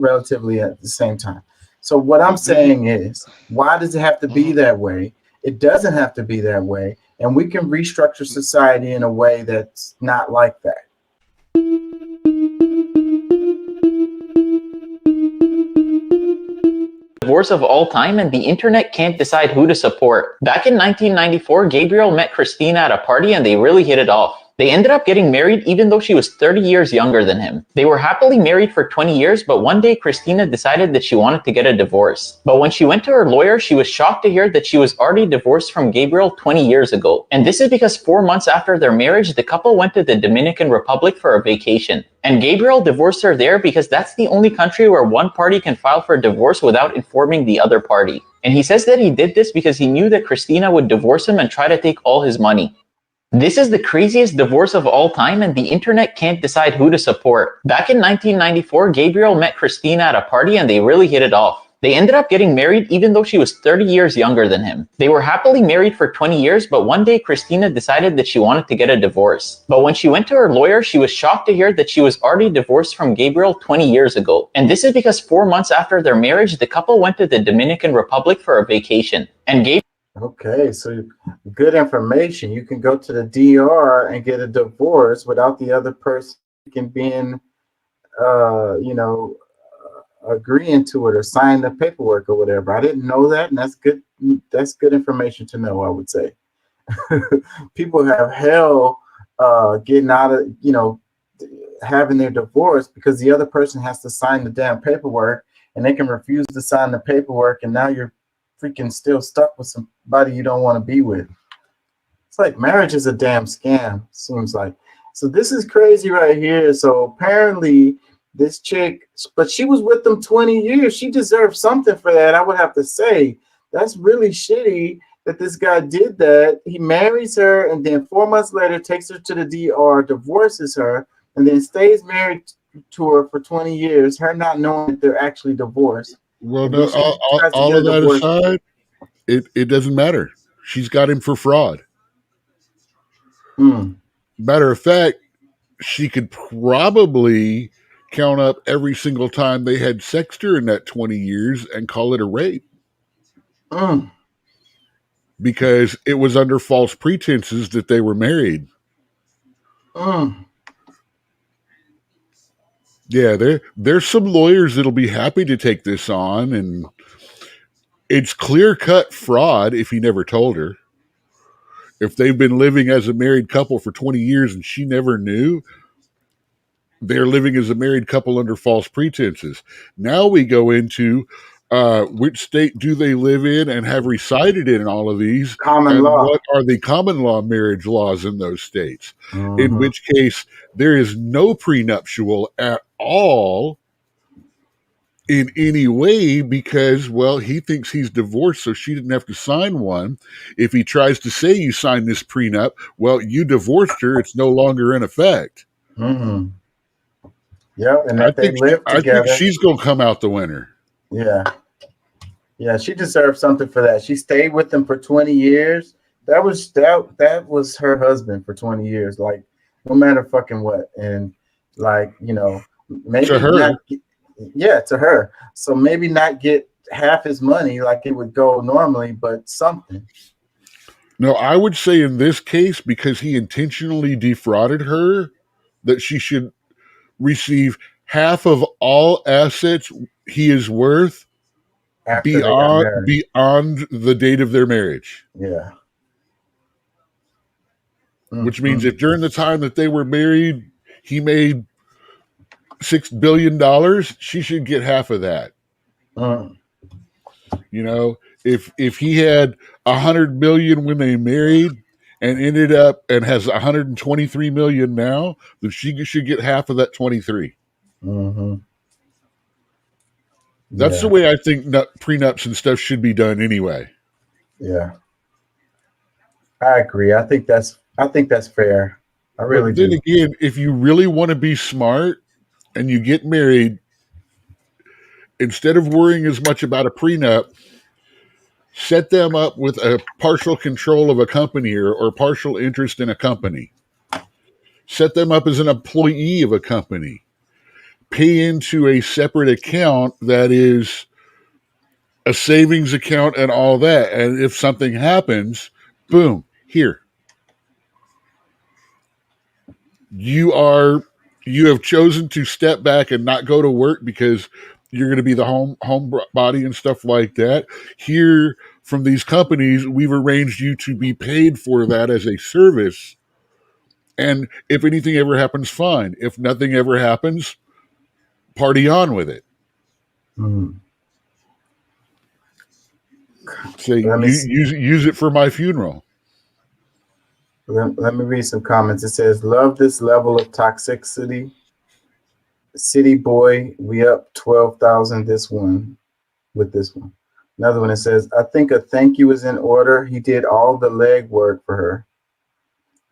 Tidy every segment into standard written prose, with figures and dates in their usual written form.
relatively at the same time. So what I'm saying is, why does it have to be Mhm. that way? It doesn't have to be that way, and we can restructure society in a way that's not like that. Divorce of all time, and the internet can't decide who to support. Back in 1994, Gabriel met Christina at a party and they really hit it off. They ended up getting married even though she was 30 years younger than him. They were happily married for 20 years, but one day Christina decided that she wanted to get a divorce. But when she went to her lawyer, she was shocked to hear that she was already divorced from Gabriel 20 years ago. And this is because 4 months after their marriage, the couple went to the Dominican Republic for a vacation. And Gabriel divorced her there because that's the only country where one party can file for divorce without informing the other party. And he says that he did this because he knew that Christina would divorce him and try to take all his money. This is the craziest divorce of all time, and the internet can't decide who to support. Back in 1994, Gabriel met Christina at a party and they really hit it off. They ended up getting married even though she was 30 years younger than him. They were happily married for 20 years, but one day Christina decided that she wanted to get a divorce. But when she went to her lawyer, she was shocked to hear that she was already divorced from Gabriel 20 years ago. And this is because 4 months after their marriage, the couple went to the Dominican Republic for a vacation. And Gabriel Okay, so good information. You can go to the DR and get a divorce without the other person being, you know, agreeing to it or sign the paperwork or whatever. I didn't know that, and that's good. That's good information to know, I would say. People have hell getting out of, you know, having their divorce because the other person has to sign the damn paperwork, and they can refuse to sign the paperwork, and now you're freaking still stuck with somebody you don't want to be with. It's like marriage is a damn scam, seems like. So this is crazy right here. So apparently this chick, but she was with them 20 years. She deserves something for that, I would have to say. That's really shitty that this guy did that. He marries her and then 4 months later takes her to the DR, divorces her, and then stays married to her for 20 years, her not knowing that they're actually divorced. Well, And no, then she tries to all get a of that divorce. aside, it doesn't matter. She's got him for fraud. Hmm. Matter of fact, she could probably count up every single time they had sex during that 20 years and call it a rape Hmm. because it was under false pretenses that they were married. Hmm. Yeah, there's some lawyers that'll be happy to take this on, and it's clear-cut fraud if he never told her. If they've been living as a married couple for 20 years and she never knew, they're living as a married couple under false pretenses. Now we go into which state do they live in and have resided in all of these, Common and law. what are the common law marriage laws in those states? In Mm-hmm. which case, there is no prenuptial at all in any way because, well, he thinks he's divorced, so she didn't have to sign one. If he tries to say you signed this prenup, well, you divorced her, it's no longer in effect. Mm-hmm. Yep, and I if they think live I think together, she's gonna come out the winner. yeah, yeah, she deserves something for that. She stayed with him for 20 years. That was her husband for 20 years, like no matter fucking what. And like, you know, To maybe her, not yeah, to her. So maybe not get half his money like it would go normally, but something. no, I would say in this case, because he intentionally defrauded her, that she should receive half of all assets he is worth After they got married. beyond the date of their marriage. Yeah. Which means Mm-hmm. if during the time that they were married he made $6 billion, she should get half of that. Mm. You know, if he had 100 million when they married and ended up and has 123 million now, then she should get half of that 23. Mm-hmm. That's the Yeah. way I think prenups and stuff should be done anyway. Yeah. I agree. I think that's fair. I really But then do. again, if you really want to be smart and you get married, instead of worrying as much about a prenup, set them up with a partial control of a company or partial interest in a company. Set them up as an employee of a company. pay into a separate account that is a savings account and all that. And if something happens, boom, here. You have chosen to step back and not go to work because you're going to be the home body and stuff like that. Here, from these companies, we've arranged you to be paid for that as a service. And if anything ever happens, fine. If nothing ever happens, party on with it. Say, use it for my funeral. Let me read some comments. It says, love this level of toxicity. City boy, we up 12,000 with this one. Another one, it says, I think a thank you is in order. He did all the leg work for her.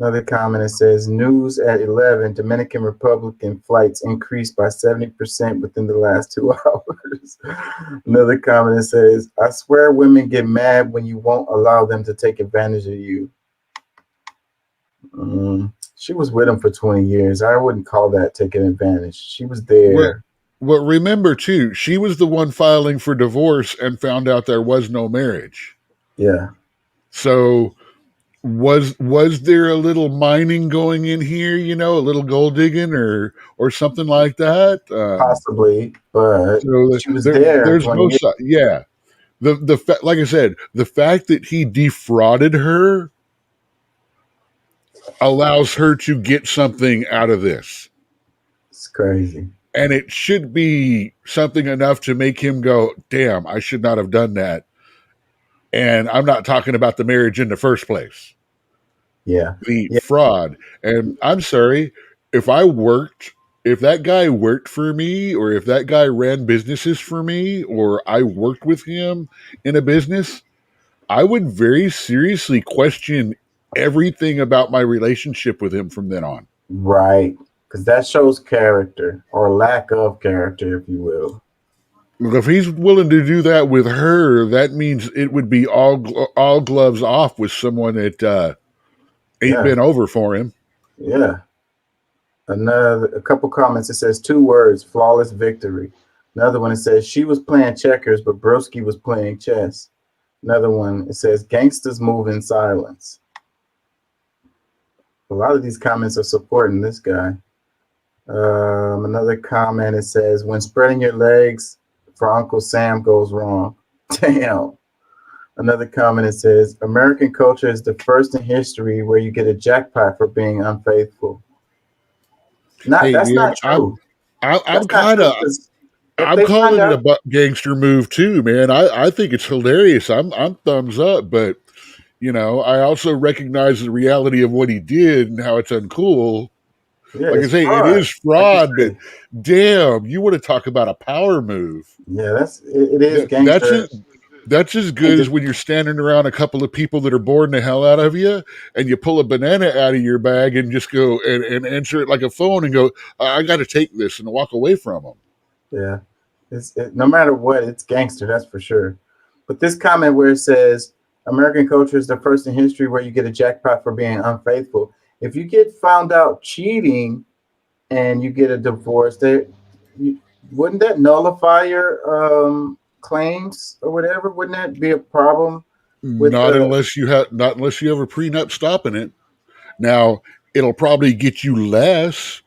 Another comment, it says, news at 11, Dominican Republican flights increased by 70% within the last 2 hours. Another comment, it says, I swear women get mad when you won't allow them to take advantage of you. She was with him for 20 years. I wouldn't call that taking advantage. She was there. Well, remember, too, she was the one filing for divorce and found out there was no marriage. Yeah. So was there a little mining going in here, a little gold digging or something like that? Possibly, but so she was there. There's no side. Yeah. Like I said, the fact that he defrauded her allows her to get something out of this. It's crazy. And it should be something enough to make him go, damn, I should not have done that. And I'm not talking about the marriage in the first place. Yeah. The fraud. And I'm sorry, if that guy worked for me, or if that guy ran businesses for me, or I worked with him in a business, I would very seriously question everything about my relationship with him from then on. Right. Because that shows character, or lack of character, if you will. If he's willing to do that with her, that means it would be all gloves off with someone that ain't been over for him. Yeah. A couple comments. It says 2 words, flawless victory. Another one, it says she was playing checkers, but Broski was playing chess. Another one, it says gangsters move in silence. A lot of these comments are supporting this guy. Another comment, it says, when spreading your legs for Uncle Sam goes wrong. Damn. Another comment, it says, American culture is the first in history where you get a jackpot for being unfaithful. That's not true. I'm calling it a butt gangster move too, man. I think it's hilarious. I'm thumbs up, but I also recognize the reality of what he did and how it's uncool. Yeah, like I say, fraud. It is fraud, but damn, you want to talk about a power move? Yeah, it is gangster. That's as good as when you're standing around a couple of people that are boring the hell out of you, and you pull a banana out of your bag and just go and answer it like a phone and go, I got to take this, and walk away from them. Yeah, no matter what, it's gangster, that's for sure. But this comment where it says, American culture is the first in history where you get a jackpot for being unfaithful. If you get found out cheating and you get a divorce, wouldn't that nullify your claims or whatever? Wouldn't that be a problem? Not unless you have a prenup stopping it. Now, it'll probably get you less,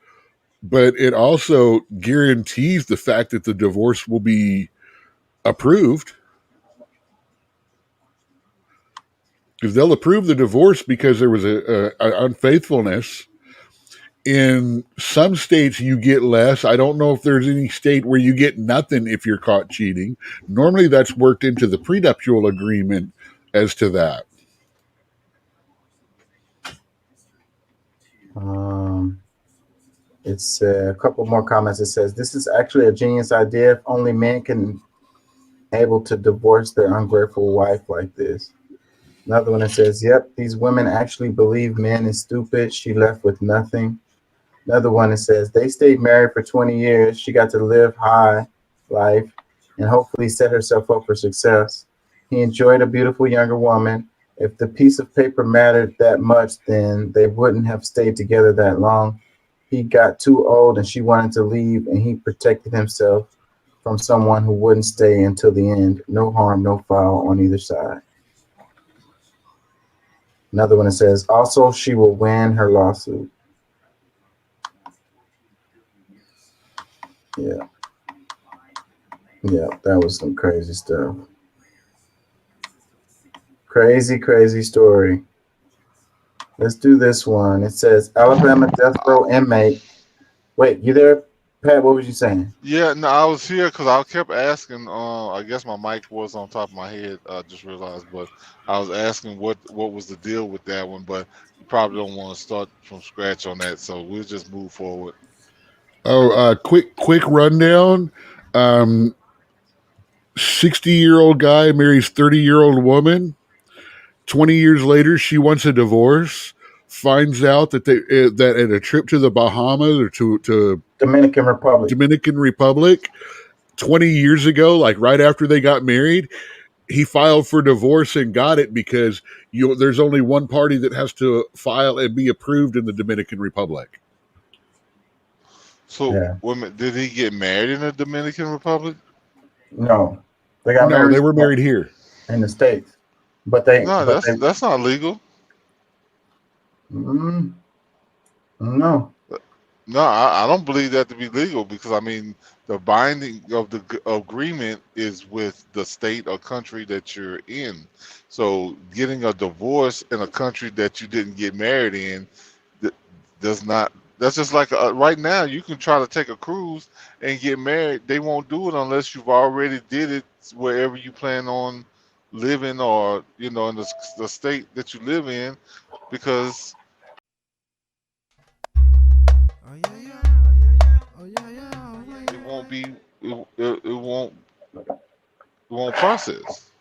but it also guarantees the fact that the divorce will be approved. Because they'll approve the divorce because there was a unfaithfulness. In some states, you get less. I don't know if there's any state where you get nothing if you're caught cheating. Normally, that's worked into the prenuptial agreement as to that. It's a couple more comments. It says, this is actually a genius idea. If only men can able to divorce their ungrateful wife like this. Another one that says, yep, these women actually believe men is stupid. She left with nothing. Another one that says, they stayed married for 20 years. She got to live high life and hopefully set herself up for success. He enjoyed a beautiful younger woman. If the piece of paper mattered that much, then they wouldn't have stayed together that long. he got too old and she wanted to leave, and he protected himself from someone who wouldn't stay until the end. No harm, no foul on either side. Another one that says, also, she will win her lawsuit. Yeah. Yeah, that was some crazy stuff. Crazy, crazy story. Let's do this one. It says, Alabama death row inmate. Wait, you there, Pat? What was you saying? Yeah, no, I was here because I kept asking. I guess my mic was on top of my head. I just realized, but I was asking what was the deal with that one. But you probably don't want to start from scratch on that, so we'll just move forward. Oh, quick rundown. 60-year-old guy marries 30-year-old woman. 20 years later, she wants a divorce. Finds out that that at a trip to the Bahamas or to Dominican Republic 20 years ago, like right after they got married, he filed for divorce and got it because there's only one party that has to file and be approved in the Dominican Republic. So, Yeah. wait a minute, did he get married in the Dominican Republic? No, they got married. They were married here in the States, but they. No, that's not legal. No. No, I don't believe that to be legal because I mean the binding of the agreement is with the state or country that you're in. So getting a divorce in a country that you didn't get married in does not. That's just like right now you can try to take a cruise and get married. They won't do it unless you've already did it wherever you plan on living or in the state that you live in because. It won't be. It won't process.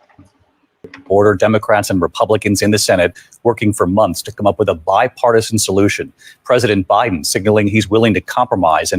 Border Democrats and Republicans in the Senate working for months to come up with a bipartisan solution. President Biden signaling he's willing to compromise and